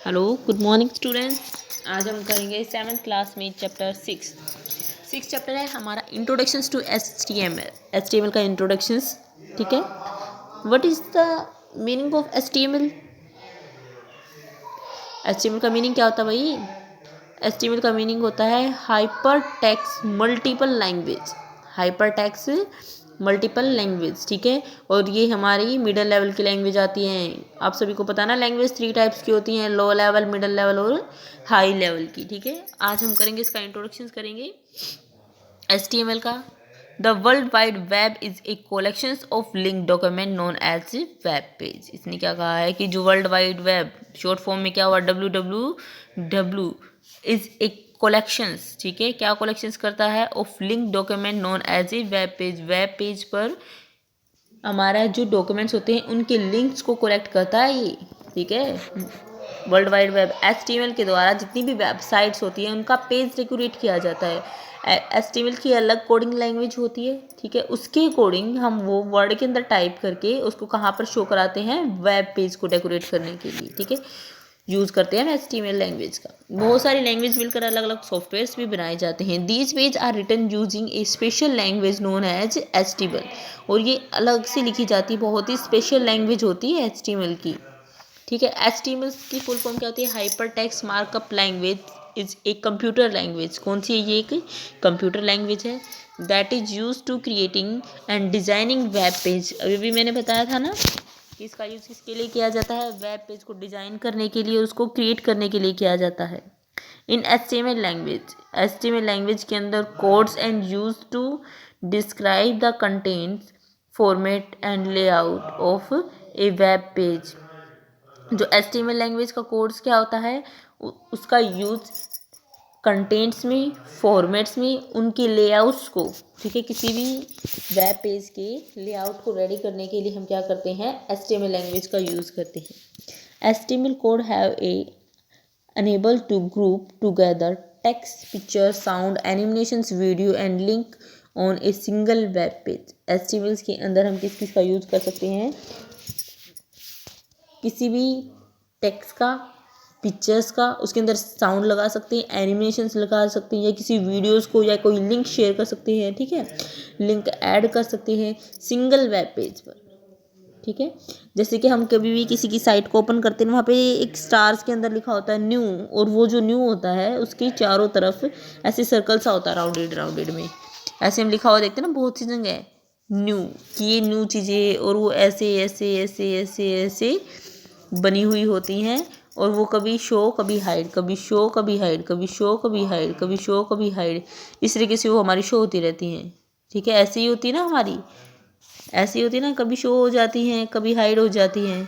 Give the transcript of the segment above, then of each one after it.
Hello, good morning students. आज हम करेंगे 7th क्लास में चैप्टर 6 चैप्टर है हमारा introductions to H T M L का इंट्रोडक्शंस। ठीक है। What is the meaning of H T M L का मीनिंग क्या होता है भाई? एच टी एम एल का मीनिंग होता है हाइपर टेक्स्ट मल्टीपल लैंग्वेज। ठीक है। और ये हमारी मिडिल लेवल की लैंग्वेज आती हैं। आप सभी को पता ना, लैंग्वेज 3 टाइप्स की होती हैं, लो लेवल, मिडिल लेवल और हाई लेवल की। ठीक है। आज हम करेंगे इसका इंट्रोडक्शन करेंगे HTML का। The world wide web is a collection of link document known as web page. इसने क्या कहा है कि जो world wide web, short form में क्या हुआ, WWW, इज ए कोलेक्शंस। ठीक है। क्या कोलेक्शंस करता है? Of link document known as a web page पर हमारा जो डॉक्यूमेंट्स होते हैं उनके लिंक्स को कलेक्ट करता है ये। ठीक है। वर्ल्ड वाइड वेब HTML के द्वारा जितनी भी वेबसाइट्स होती हैं उनका पेज डेकोरेट किया जाता है। HTML की अलग कोडिंग लैंग्वेज होती है। ठीक है। उसके कोडिंग हम वो वर्ड के अंदर टाइप करके उसको कहाँ पर शो कराते हैं? वेब पेज को डेकोरेट करने के लिए। ठीक है। यूज़ करते हैं HTML लैंग्वेज का। बहुत सारी लैंग्वेज मिलकर अलग अलग सॉफ्टवेयर्स भी बनाए जाते हैं। These page are written using a special language known as HTML। और ये अलग से लिखी जाती, बहुत ही स्पेशल लैंग्वेज होती है HTML की। ठीक है। HTML की फुल फॉर्म क्या होती है? Hyper text markup language is एक कंप्यूटर लैंग्वेज। कौन सी है ये? एक कंप्यूटर लैंग्वेज है। That is use to creating and designing web page. अभी भी मैंने बताया था ना कि इसका यूज़ किसके लिए किया जाता है? वेब पेज को डिज़ाइन करने के लिए, उसको क्रिएट करने के लिए किया जाता है। इन HTML लैंग्वेज के अंदर codes and use to describe the contents, format and layout of a web page. जो HTML लैंग्वेज का कोड्स क्या होता है? उसका यूज कंटेंट्स में, फॉर्मेट्स में, उनके लेआउट्स को, ठीक है, किसी भी वेब पेज के लेआउट को रेडी करने के लिए हम क्या करते हैं? HTML लैंग्वेज का यूज़ करते हैं। HTML code have a enable to group together text, picture, sound, animations, video and link on a single web page. HTML के अंदर हम किस का यूज़ कर सकते हैं? किसी भी टेक्स्ट का, पिक्चर्स का, उसके अंदर साउंड लगा सकते हैं, एनिमेशंस लगा सकते हैं, या किसी वीडियोस को या कोई लिंक शेयर कर सकते हैं। ठीक है। लिंक ऐड कर सकते हैं सिंगल वेब पेज पर। ठीक है। जैसे कि हम कभी भी किसी की साइट को ओपन करते हैं, वहाँ पे एक स्टार्स के अंदर लिखा होता है न्यू, और वो जो न्यू होता है उसके चारों तरफ ऐसे सर्कल सा होता है, राउंडेड में ऐसे हम लिखा हुआ देखते हैं ना बहुत सी जगह, न्यू, कि ये न्यू चीज़ें, और वो ऐसे ऐसे ऐसे ऐसे ऐसे बनी हुई होती हैं। और वो कभी शो कभी हाइड, कभी शो कभी हाइड, कभी शो कभी हाइड, कभी शो कभी हाइड, इस तरीके से वो हमारी शो होती रहती हैं। ठीक है। ऐसे ही होती है ना हमारी, ऐसी होती है ना, कभी शो हो जाती हैं, कभी हाइड हो जाती हैं।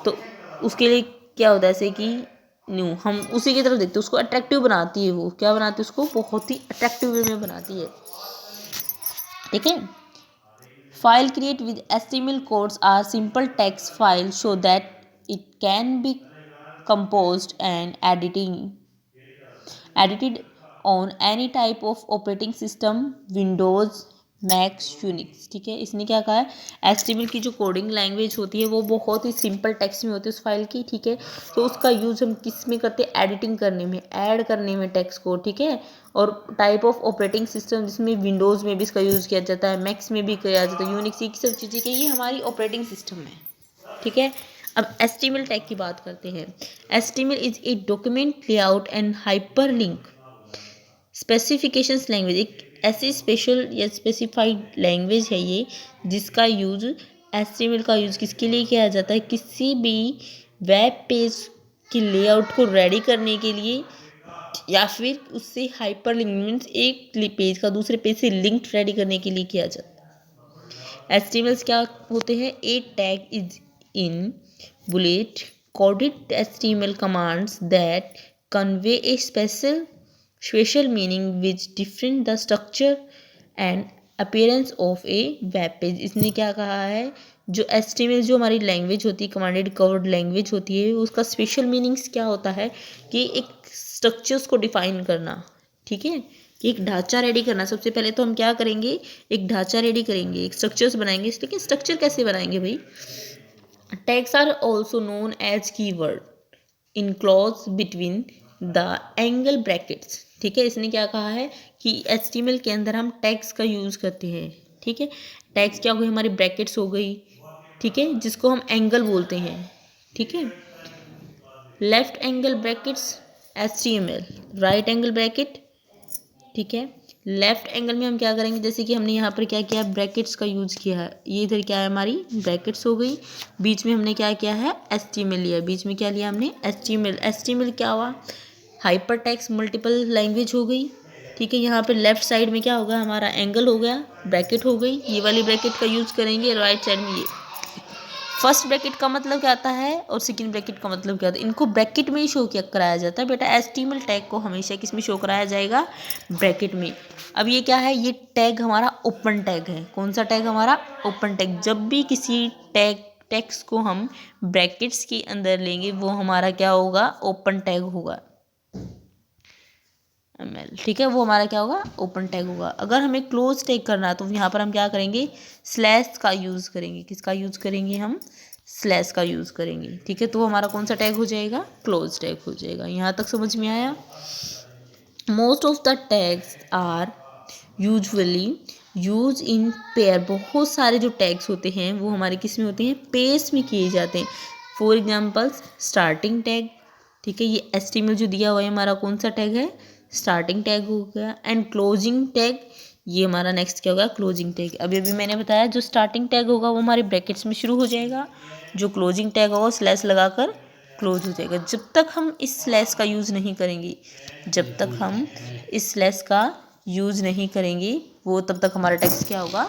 तो उसके लिए क्या होता है? ऐसे कि न्यू, हम उसी की तरफ देखते हैं, उसको अट्रैक्टिव बनाती है। वो क्या बनाती है? उसको बहुत ही अट्रैक्टिव वे में बनाती है। ठीक है। File create with HTML codes are simple text files so that it can be composed and edited on any type of operating system, Windows, Mac, Unix। ठीक है। इसने क्या कहा है? HTML की जो कोडिंग लैंग्वेज होती है वो बहुत ही सिंपल टेक्स्ट में होती है उस फाइल की। ठीक है। तो उसका यूज़ हम किस में करते हैं? एडिटिंग करने में, ऐड करने में टेक्स्ट को। ठीक है। और टाइप ऑफ ऑपरेटिंग सिस्टम, जिसमें विंडोज़ में भी इसका यूज़ किया जाता है, मैक्स में भी किया जाता है, यूनिक्स, ये सब चीज़ें कि ये हमारी ऑपरेटिंग सिस्टम है। ठीक है। अब HTML टैग की बात करते हैं। HTML is a document layout and hyperlink specifications language. एक ऐसी स्पेशल या स्पेसिफाइड लैंग्वेज है ये, जिसका यूज़, HTML का यूज़ किसके लिए किया जाता है? किसी भी वेब पेज के लेआउट को रेडी करने के लिए, या फिर उससे हाइपरलिंक मीन्स एक पेज का दूसरे पेज से लिंक रेडी करने के लिए किया जाता है। HTML क्या होते हैं? A tag is in built coded HTML commands that convey a special meaning which different the structure and appearance of a web page। इसने क्या कहा है? जो HTML जो हमारी लैंग्वेज होती है, कमांडेड कवर्ड लैंग्वेज होती है, उसका स्पेशल मीनिंग्स क्या होता है? कि एक स्ट्रक्चर्स को डिफाइन करना। ठीक है। कि एक ढांचा रेडी करना। सबसे पहले तो हम क्या करेंगे? एक ढांचा रेडी करेंगे, एक स्ट्रक्चर्स बनाएंगे। लेकिन स्ट्रक्चर कैसे बनाएंगे भाई? Tags are also known as keyword. Enclose between the angle brackets. ठीक है, इसने क्या कहा है कि HTML के अंदर हम टैग्स का यूज़ करते हैं। ठीक है, टैग्स क्या हो गई, हमारी ब्रैकेट्स हो गई। ठीक है, जिसको हम एंगल बोलते हैं। ठीक है, left angle brackets HTML, right angle bracket. ठीक है, लेफ्ट एंगल में हम क्या करेंगे, जैसे कि हमने यहाँ पर क्या किया, ब्रैकेट्स का यूज़ किया है। ये इधर क्या है, हमारी ब्रैकेट्स हो गई। बीच में हमने क्या किया है, HTML लिया। बीच में क्या लिया हमने, HTML। HTML क्या हुआ, हाइपर टेक्स्ट मल्टीपल लैंग्वेज हो गई। ठीक है, यहाँ पे लेफ्ट साइड में क्या होगा, हमारा एंगल हो गया, ब्रैकेट हो गई। ये वाली ब्रैकेट का यूज़ करेंगे। राइट साइड में ये फर्स्ट ब्रैकेट का मतलब क्या आता है और सेकंड ब्रैकेट का मतलब क्या आता है, इनको ब्रैकेट में ही शो किया कराया जाता है बेटा। HTML टैग को हमेशा किस में शो कराया जाएगा, ब्रैकेट में। अब ये क्या है, ये टैग हमारा ओपन टैग है। कौन सा टैग, हमारा ओपन टैग। जब भी किसी टेक्स्ट को हम ब्रैकेट्स के अंदर लेंगे वो हमारा क्या होगा, ओपन टैग होगा। ठीक है, वो हमारा क्या होगा, ओपन टैग होगा। अगर हमें क्लोज टैग करना है तो यहाँ पर हम क्या करेंगे, स्लैश का यूज़ करेंगे। किसका यूज़ करेंगे, हम स्लैश का यूज़ करेंगे। ठीक है, तो वो हमारा कौन सा टैग हो जाएगा, क्लोज टैग हो जाएगा। यहाँ तक समझ में आया। Most of the tags are usually use in pair. बहुत सारे जो टैग्स होते हैं वो हमारे किस में होते हैं, पेयर्स में किए जाते हैं। For examples starting tag. ठीक है, ये HTML जो दिया हुआ है हमारा कौन सा टैग है, स्टार्टिंग टैग हो गया। एंड क्लोजिंग टैग, ये हमारा नेक्स्ट क्या होगा, क्लोजिंग टैग। अभी अभी मैंने बताया जो स्टार्टिंग टैग होगा वो हमारे ब्रैकेट्स में शुरू हो जाएगा, जो क्लोजिंग टैग होगा स्लैश लगाकर क्लोज हो जाएगा। जब तक हम इस स्लैश का यूज़ नहीं करेंगे, जब तक हम इस स्लैश का यूज़ नहीं करेंगे वो तब तक हमारा टेक्स्ट क्या होगा,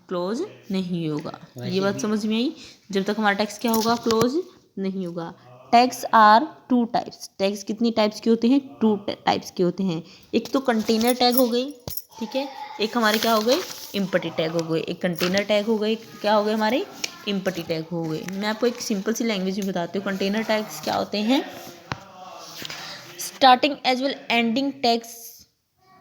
क्लोज नहीं होगा। ये बात समझ में आई। जब तक हमारा टेक्स्ट क्या होगा, क्लोज नहीं होगा। Tags are two types. Tags कितनी टाइप्स के होते हैं, टू टाइप्स के होते हैं। एक तो कंटेनर टैग हो गई। ठीक है, एक हमारे क्या हो गए, इम्पटी टैग हो गए। एक कंटेनर टैग हो गए, क्या हो गए हमारे, इम्पटी टैग हो गए। मैं आपको एक सिंपल सी लैंग्वेज में बताती हूँ। कंटेनर टैग्स क्या होते हैं, starting as well ending tags.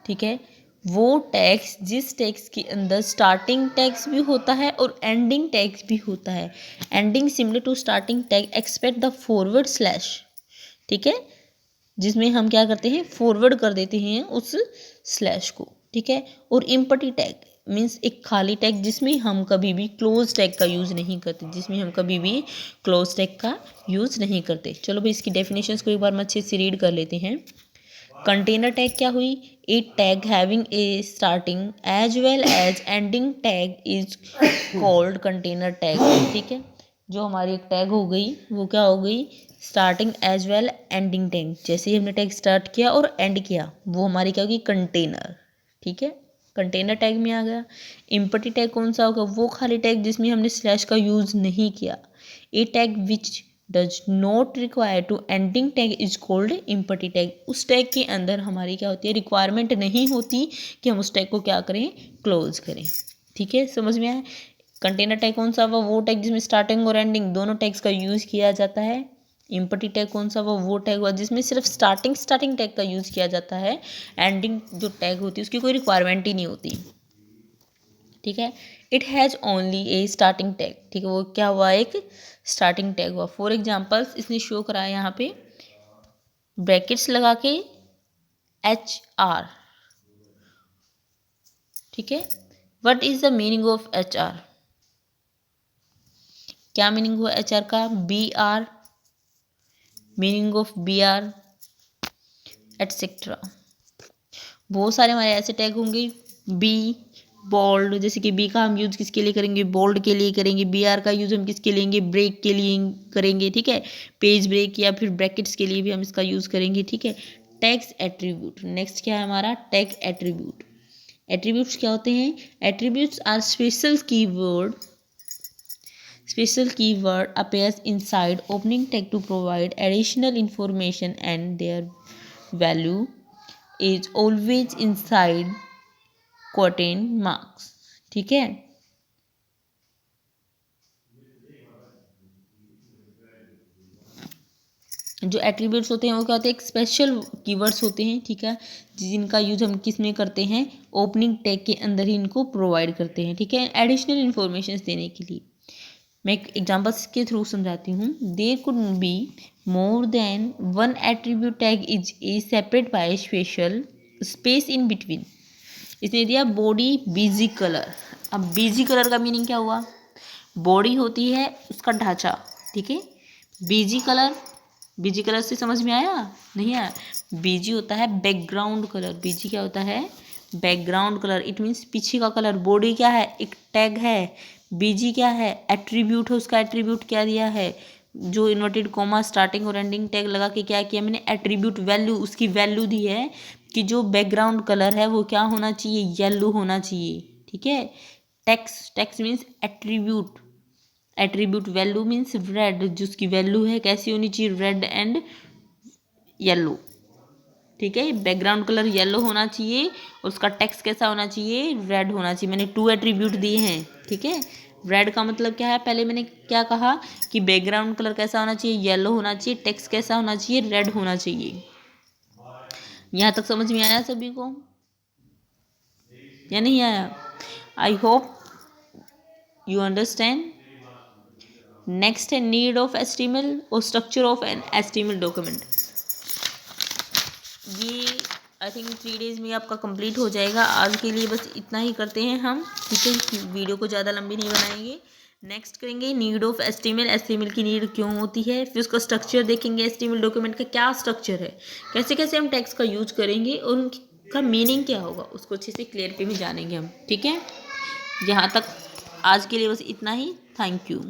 ठीक है, वो टैग्स जिस टैग्स के अंदर स्टार्टिंग टैग्स भी होता है और एंडिंग टैग्स भी होता है। Ending similar to starting tag expect the forward slash. ठीक है, जिसमें हम क्या करते हैं, फॉरवर्ड कर देते हैं उस स्लैश को। ठीक है, और इम्पटी टैग मीन्स एक खाली टैग जिसमें हम कभी भी क्लोज टैग का यूज़ नहीं करते, जिसमें हम कभी भी क्लोज टैग का यूज़ नहीं करते। चलो भाई, इसकी डेफिनेशंस को एक बार हम अच्छे से रीड कर लेते हैं। कंटेनर टैग क्या हुई, a tag having a starting as well as ending tag is called container tag. ठीक है, जो हमारी एक टैग हो गई वो क्या हो गई, starting as well ending tag. जैसे ही हमने टैग स्टार्ट किया और एंड किया वो हमारी क्या होगी, कंटेनर। ठीक है, कंटेनर टैग में आ गया। इम्पटी टैग कौन सा होगा, वो खाली टैग जिसमें हमने स्लैश का यूज़ नहीं किया। A tag which does not require to ending tag is called empty tag. उस टैग के अंदर हमारी क्या होती है, रिक्वायरमेंट नहीं होती कि हम उस टैग को क्या करें, क्लोज करें। ठीक है, समझ में आया। कंटेनर टैग कौन सा हुआ, वो टैग जिसमें स्टार्टिंग और एंडिंग दोनों टैग्स का यूज़ किया जाता है। इम्पटी टैग कौन सा हुआ, वो टैग हुआ जिसमें सिर्फ स्टार्टिंग टैग का यूज़ किया जाता है। एंडिंग जो टैग होती है उसकी कोई रिक्वायरमेंट ही नहीं होती। ठीक है, it has only A starting tag. ठीक है, वो क्या हुआ, एक स्टार्टिंग टैग हुआ। फॉर एग्जाम्पल्स इसने शो कराया यहाँ पे ब्रैकेट्स लगा के HR। ठीक है, what is the meaning of HR, क्या मीनिंग हुआ HR का, BR, meaning of BR etcetera. बहुत सारे हमारे ऐसे टैग होंगे, बी बोल्ड, जैसे कि बी का हम यूज़ किसके लिए करेंगे, बोल्ड के लिए करेंगे। BR का यूज़ हम किसके लेंगे, ब्रेक के लिए करेंगे। ठीक है, पेज ब्रेक या फिर ब्रैकेट्स के लिए भी हम इसका यूज़ करेंगे। ठीक है, टैग्स एट्रीब्यूट। नेक्स्ट क्या है हमारा, टैग एट्रीब्यूट। एट्रीब्यूट्स क्या होते हैं, attributes are special keyword appears inside opening tag to provide additional information and their value is always inside quotation marks। ठीक है, जो एट्रीब्यूट्स होते हैं वो क्या होते हैं, एक स्पेशल कीवर्ड्स होते हैं। ठीक है, जिनका यूज हम किस में करते हैं, ओपनिंग टैग के अंदर ही इनको प्रोवाइड करते हैं। ठीक है, एडिशनल इन्फॉर्मेशन देने के लिए। मैं एक एग्जाम्पल्स के थ्रू समझाती हूँ। There could be more than one attribute tag is a separate by special space in between. इसने दिया बॉडी बीजी कलर। अब बीजी कलर का मीनिंग क्या हुआ? बॉडी होती है उसका ढांचा, ठीक है। बीजी कलर से समझ में आया? नहीं आया? बीजी होता है बैकग्राउंड कलर। बीजी क्या होता है? Background colour. इट मीन्स पीछे का कलर। बॉडी क्या है? एक टैग है। बीजी क्या है? एट्रीब्यूट है। उसका एट्रीब्यूट क्या दिया है? जो इन्वर्टेड कॉमा स्टार्टिंग और एंडिंग टैग लगा के क्या किया मैंने? एट्रीब्यूट वैल्यू, उसकी वैल्यू दी है कि जो बैकग्राउंड कलर है वो क्या होना चाहिए? येलो होना चाहिए, ठीक है। Text means attribute. Attribute value means red, जिसकी वैल्यू है कैसी होनी चाहिए? रेड एंड येलो, ठीक है। बैकग्राउंड कलर येलो होना चाहिए और उसका टेक्स्ट कैसा होना चाहिए? रेड होना चाहिए। मैंने 2 एट्रीब्यूट दिए हैं, ठीक है। रेड का मतलब क्या है? पहले मैंने क्या कहा कि बैकग्राउंड कलर कैसा होना चाहिए? येलो होना चाहिए। टेक्स्ट कैसा होना चाहिए? रेड होना चाहिए। यहाँ तक समझ में आया सभी को या नहीं आया? I hope you understand. Next है नीड ऑफ एचटीएमएल और structure of an HTML document. ये आई थिंक 3 डेज में आपका कंप्लीट हो जाएगा। आज के लिए बस इतना ही करते हैं हम, ठीक है। वीडियो को ज़्यादा लंबी नहीं बनाएंगे। नेक्स्ट करेंगे नीड ऑफ एचटीएमएल। एचटीएमएल की नीड क्यों होती है, फिर उसका स्ट्रक्चर देखेंगे। एचटीएमएल डॉक्यूमेंट का क्या स्ट्रक्चर है, कैसे कैसे हम टेक्स्ट का यूज करेंगे और उनका मीनिंग क्या होगा, उसको अच्छे से क्लियर पे भी जानेंगे हम, ठीक है। यहाँ तक आज के लिए बस इतना ही। Thank you.